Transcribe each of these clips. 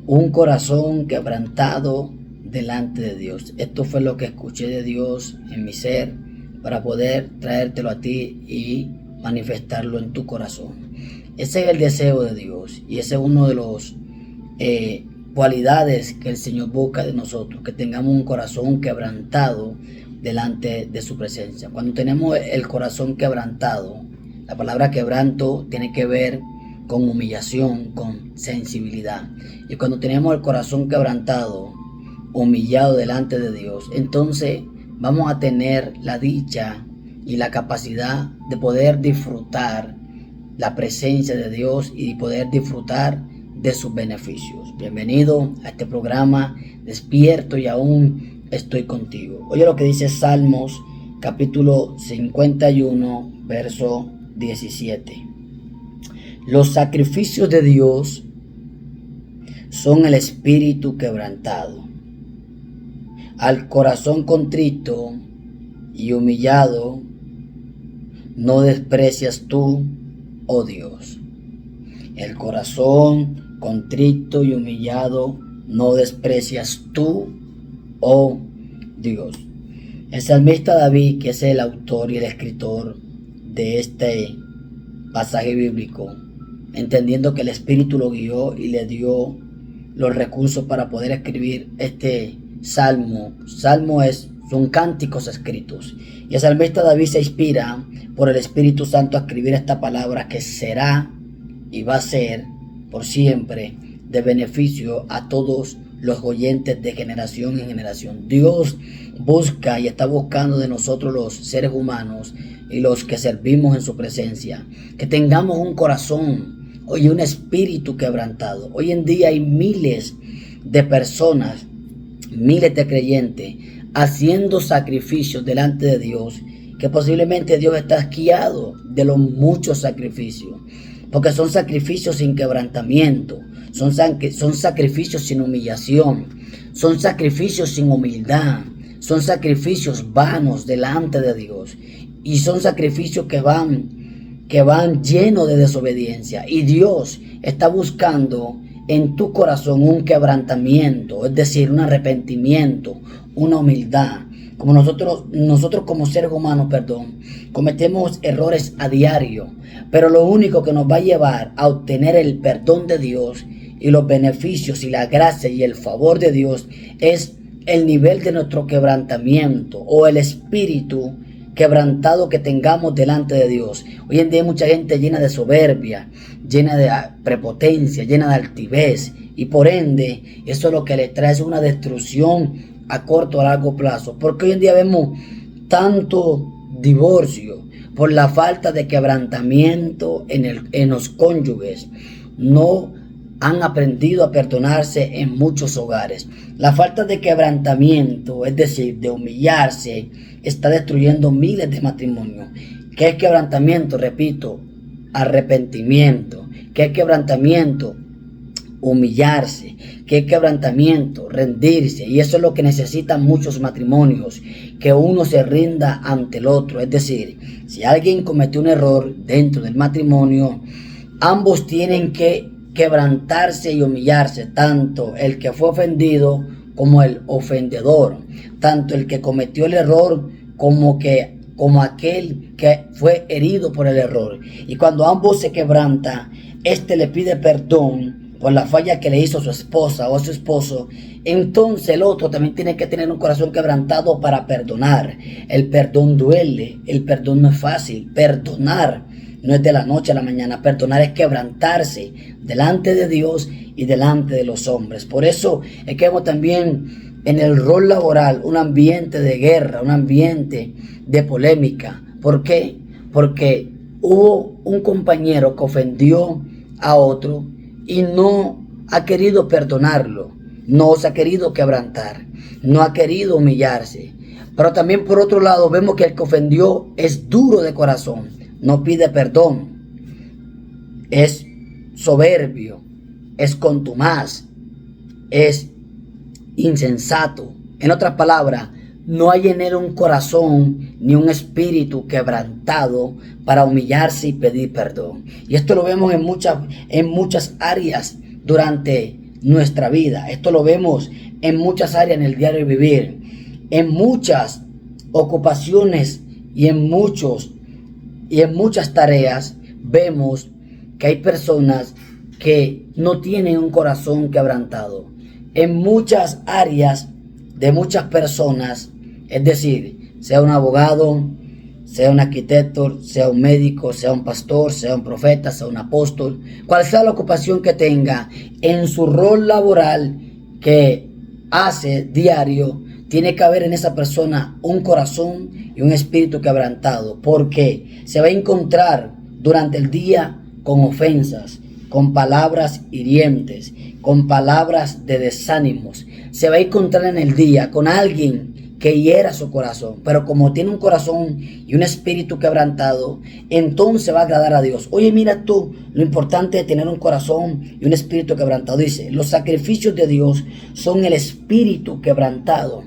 un corazón quebrantado delante de Dios. Esto fue lo que escuché de Dios en mi ser para poder traértelo a ti y manifestarlo en tu corazón. Ese es el deseo de Dios y ese es uno de los cualidades que el Señor busca de nosotros, que tengamos un corazón quebrantado delante de su presencia. Cuando tenemos el corazón quebrantado, la palabra quebranto tiene que ver con humillación, con sensibilidad. Y cuando tenemos el corazón quebrantado, humillado delante de Dios, entonces vamos a tener la dicha y la capacidad de poder disfrutar la presencia de Dios y poder disfrutar de sus beneficios. Bienvenido a este programa Despierto y aún estoy contigo. Oye lo que dice Salmos capítulo 51 verso 17. Los sacrificios de Dios son el espíritu quebrantado. Al corazón contrito y humillado no desprecias tú, oh Dios. El corazón contrito y humillado no desprecias tú, oh Dios. El salmista David, que es el autor y el escritor de este pasaje bíblico, entendiendo que el Espíritu lo guió y le dio los recursos para poder escribir este salmo. Son cánticos escritos. Y el salmista David se inspira por el Espíritu Santo a escribir esta palabra que será y va a ser por siempre de beneficio a todos los oyentes de generación en generación. Dios busca y está buscando de nosotros los seres humanos y los que servimos en su presencia, que tengamos un corazón y un espíritu quebrantado. Hoy en día hay miles de personas, miles de creyentes haciendo sacrificios delante de Dios, que posiblemente Dios está asqueado de los muchos sacrificios, porque son sacrificios sin quebrantamiento, son sacrificios sin humillación, son sacrificios sin humildad, son sacrificios vanos delante de Dios y son sacrificios que van llenos de desobediencia. Y Dios está buscando en tu corazón un quebrantamiento, es decir, un arrepentimiento, una humildad. Como nosotros como seres humanos, cometemos errores a diario, pero lo único que nos va a llevar a obtener el perdón de Dios y los beneficios y la gracia y el favor de Dios es el nivel de nuestro quebrantamiento o el espíritu quebrantado que tengamos delante de Dios. Hoy en día hay mucha gente llena de soberbia, llena de prepotencia, llena de altivez, y por ende eso lo que les trae es una destrucción a corto o a largo plazo, porque hoy en día vemos tanto divorcio por la falta de quebrantamiento en los cónyuges. No han aprendido a perdonarse en muchos hogares. La falta de quebrantamiento, es decir, de humillarse, está destruyendo miles de matrimonios. ¿Qué es quebrantamiento? Repito, arrepentimiento. ¿Qué es quebrantamiento? Humillarse. ¿Qué es quebrantamiento? Rendirse. Y eso es lo que necesitan muchos matrimonios, que uno se rinda ante el otro. Es decir, si alguien cometió un error dentro del matrimonio, ambos tienen que quebrantarse y humillarse, tanto el que fue ofendido como el ofendedor, tanto el que cometió el error como aquel que fue herido por el error. Y cuando ambos se quebrantan, este le pide perdón por la falla que le hizo a su esposa o a su esposo, entonces el otro también tiene que tener un corazón quebrantado para perdonar. El perdón duele, el perdón no es fácil. Perdonar no es de la noche a la mañana. Perdonar es quebrantarse delante de Dios y delante de los hombres. Por eso es que vemos también en el rol laboral un ambiente de guerra, un ambiente de polémica. ¿Por qué? Porque hubo un compañero que ofendió a otro y no ha querido perdonarlo, no se ha querido quebrantar, no ha querido humillarse. Pero también por otro lado vemos que el que ofendió es duro de corazón, no pide perdón, es soberbio, es contumaz, es insensato. En otras palabras, no hay en él un corazón ni un espíritu quebrantado para humillarse y pedir perdón. Y esto lo vemos en muchas áreas durante nuestra vida. Esto lo vemos en muchas áreas en el diario vivir, en muchas ocupaciones y en muchas tareas. Vemos que hay personas que no tienen un corazón quebrantado. En muchas áreas de muchas personas, es decir, sea un abogado, sea un arquitecto, sea un médico, sea un pastor, sea un profeta, sea un apóstol, cual sea la ocupación que tenga, en su rol laboral que hace diario, tiene que haber en esa persona un corazón y un espíritu quebrantado, porque se va a encontrar durante el día con ofensas, con palabras hirientes, con palabras de desánimos. Se va a encontrar en el día con alguien que hiera su corazón, pero como tiene un corazón y un espíritu quebrantado, entonces va a agradar a Dios. Oye, mira tú, lo importante de tener un corazón y un espíritu quebrantado. Dice, los sacrificios de Dios son el espíritu quebrantado.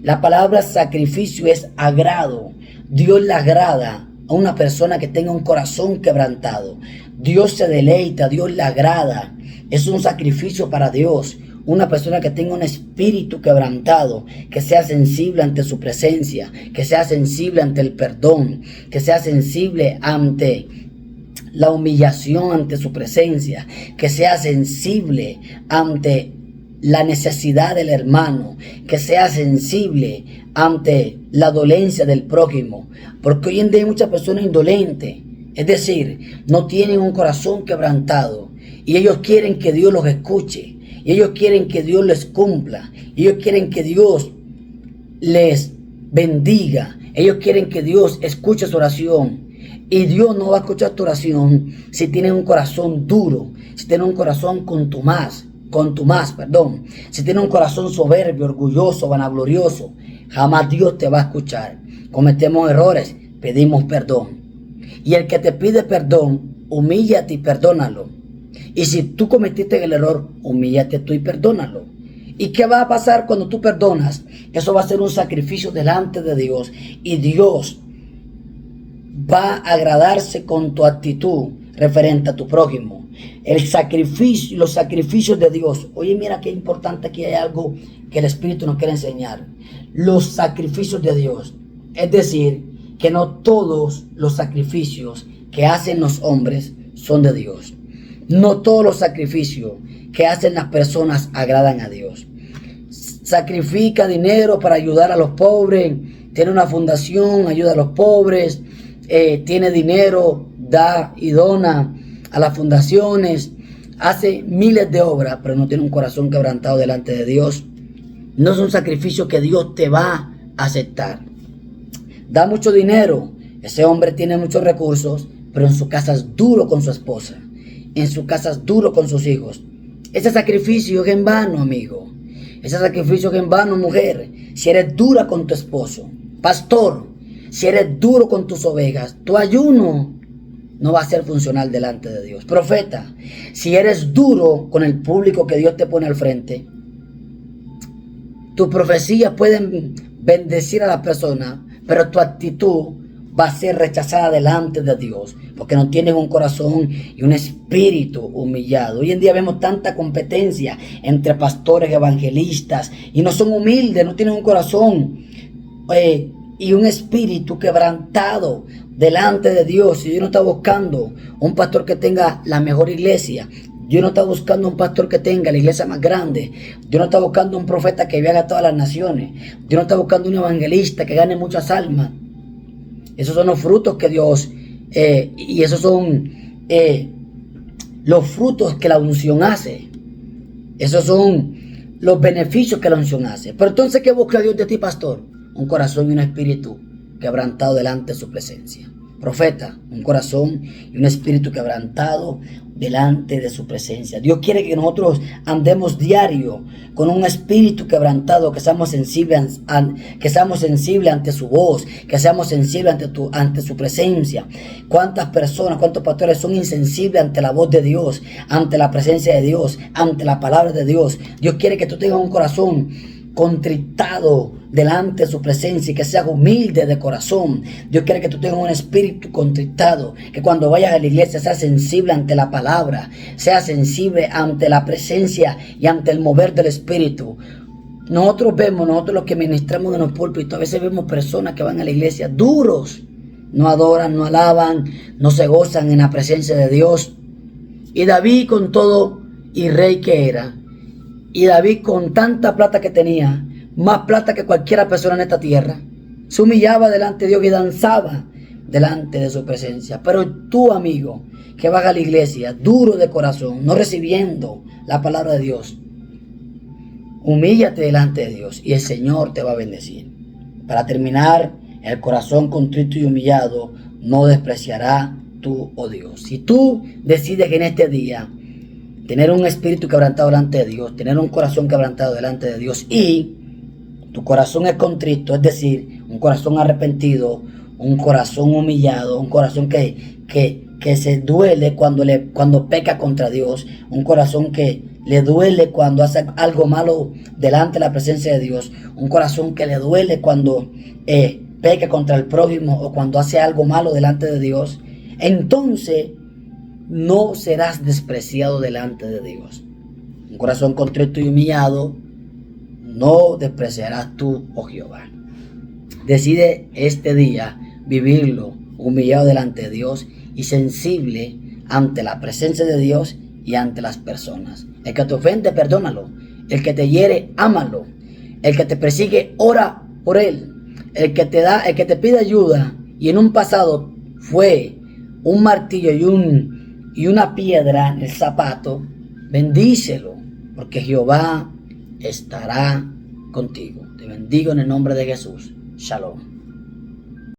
La palabra sacrificio es agrado. Dios le agrada a una persona que tenga un corazón quebrantado. Dios se deleita, Dios le agrada. Es un sacrificio para Dios. Una persona que tenga un espíritu quebrantado, que sea sensible ante su presencia, que sea sensible ante el perdón, que sea sensible ante la humillación ante su presencia, que sea sensible ante la necesidad del hermano, que sea sensible ante la dolencia del prójimo, porque hoy en día hay muchas personas indolentes, es decir, no tienen un corazón quebrantado y ellos quieren que Dios los escuche. Y ellos quieren que Dios les cumpla. Ellos quieren que Dios les bendiga. Ellos quieren que Dios escuche su oración. Y Dios no va a escuchar tu oración si tienes un corazón duro, si tienes un corazón contumaz, si tienes un corazón soberbio, orgulloso, vanaglorioso. Jamás Dios te va a escuchar. Cometemos errores, pedimos perdón. Y el que te pide perdón, humíllate y perdónalo. Y si tú cometiste el error, humíllate tú y perdónalo. ¿Y qué va a pasar cuando tú perdonas? Eso va a ser un sacrificio delante de Dios. Y Dios va a agradarse con tu actitud referente a tu prójimo. El sacrificio, los sacrificios de Dios. Oye, mira qué importante, aquí hay algo que el Espíritu nos quiere enseñar. Los sacrificios de Dios. Es decir, que no todos los sacrificios que hacen los hombres son de Dios. No todos los sacrificios que hacen las personas agradan a Dios. Sacrifica dinero para ayudar a los pobres, tiene una fundación, ayuda a los pobres, tiene dinero, da y dona a las fundaciones, hace miles de obras, pero no tiene un corazón quebrantado delante de Dios. No es un sacrificio que Dios te va a aceptar. Da mucho dinero, ese hombre tiene muchos recursos, pero en su casa es duro con su esposa. En su casa es duro con sus hijos. Ese sacrificio es en vano, amigo. Ese sacrificio es en vano, mujer. Si eres dura con tu esposo, pastor, si eres duro con tus ovejas, tu ayuno no va a ser funcional delante de Dios. Profeta, si eres duro con el público que Dios te pone al frente, tus profecías pueden bendecir a la persona, pero tu actitud va a ser rechazada delante de Dios, porque no tienes un corazón y un espíritu humillado. Hoy en día vemos tanta competencia entre pastores, evangelistas, y no son humildes, no tienen un corazón y un espíritu quebrantado delante de Dios. Y Dios no está buscando un pastor que tenga la mejor iglesia. Dios no está buscando un pastor que tenga la iglesia más grande. Dios no está buscando un profeta que viaje a todas las naciones. Dios no está buscando un evangelista que gane muchas almas. Esos son los frutos que Dios, y esos son los frutos que la unción hace. Esos son los beneficios que la unción hace. Pero entonces, ¿qué busca Dios de ti, pastor? Un corazón y un espíritu quebrantado delante de su presencia. Profeta, un corazón y un espíritu quebrantado delante de su presencia. Dios quiere que nosotros andemos diario con un espíritu quebrantado, que seamos sensibles ante su voz, que seamos sensibles ante su presencia. ¿Cuántas personas, cuántos pastores son insensibles ante la voz de Dios, ante la presencia de Dios, ante la palabra de Dios? Dios quiere que tú tengas un corazón contritado delante de su presencia y que seas humilde de corazón. Dios quiere que tú tengas un espíritu contritado, que cuando vayas a la iglesia seas sensible ante la palabra, seas sensible ante la presencia y ante el mover del espíritu. Nosotros los que ministramos en los púlpitos, a veces vemos personas que van a la iglesia duros, no adoran, no alaban, no se gozan en la presencia de Dios. Y David, con todo y rey que era, y David con tanta plata que tenía, más plata que cualquier persona en esta tierra, se humillaba delante de Dios y danzaba delante de su presencia. Pero tú, amigo, que vas a la iglesia duro de corazón, no recibiendo la palabra de Dios, humíllate delante de Dios y el Señor te va a bendecir. Para terminar, el corazón contrito y humillado no despreciará tú, oh Dios. Si tú decides en este día tener un espíritu quebrantado delante de Dios, tener un corazón quebrantado delante de Dios, y tu corazón es contrito, es decir, un corazón arrepentido, un corazón humillado, un corazón que se duele cuando peca contra Dios, un corazón que le duele cuando hace algo malo delante de la presencia de Dios, un corazón que le duele cuando peca contra el prójimo o cuando hace algo malo delante de Dios, entonces no serás despreciado delante de Dios. Un corazón contrito y humillado no despreciarás tú, oh Jehová. Decide este día vivirlo humillado delante de Dios y sensible ante la presencia de Dios y ante las personas. El que te ofende, perdónalo. El que te hiere, ámalo. El que te persigue, ora por él. El que te pide ayuda y en un pasado fue un martillo y una piedra en el zapato, bendícelo, porque Jehová estará contigo. Te bendigo en el nombre de Jesús. Shalom.